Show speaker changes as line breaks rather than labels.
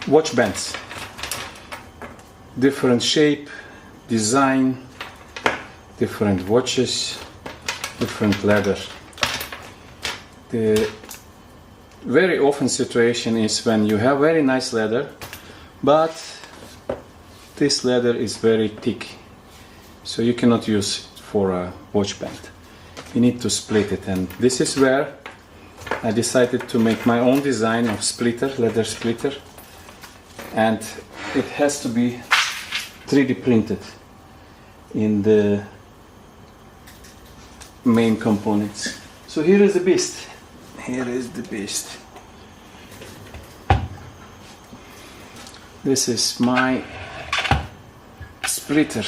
watch bands. Different shape, design, different watches, different leather. The very often situation is when you have very nice leather, but this leather is very thick, so you cannot use it for a watch band. You need to split it, and this is where I decided to make my own design of splitter, leather splitter, and it has to be 3D printed in the main components. So here is the beast. Here is the beast. This is my splitter.